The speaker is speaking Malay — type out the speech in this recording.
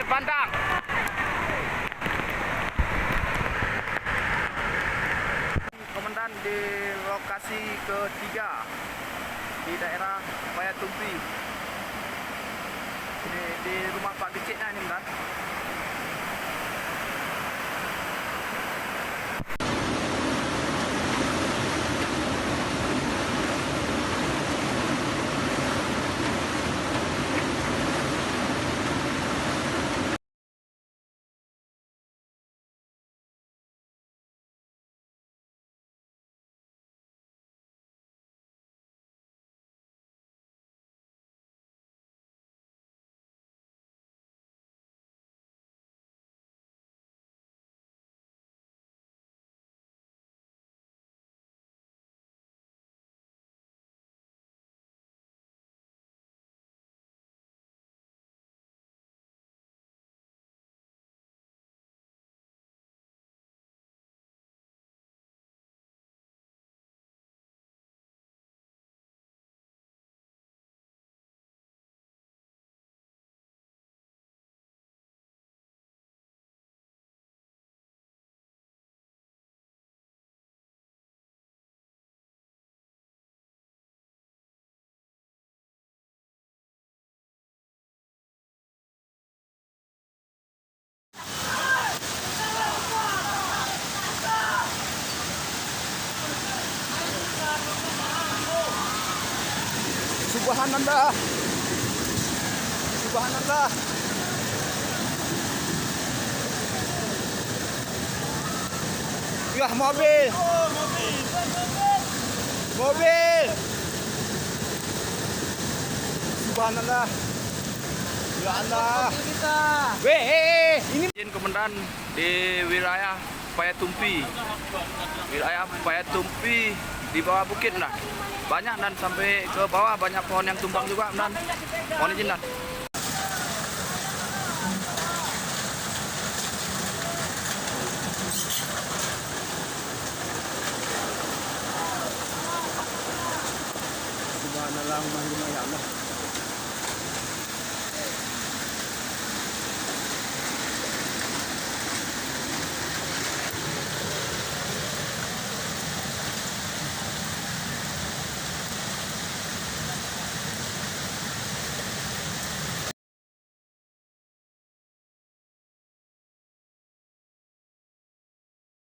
terbandang. Komandan di lokasi ketiga di daerah Payatumpi. Ini di rumah Pak Kecik ini, Komandan. Subhanallah. Subhanallah. Ya, mobil. Mobil. Subhanallah. Ya Allah. Ini izin komandan di wilayah Payatumpi. Wilayah Payatumpi di bawah bukit, nah. Banyak dan sampai ke bawah banyak pohon yang tumbang juga, dan mohon izin dan. Subhanallah, ya Allah.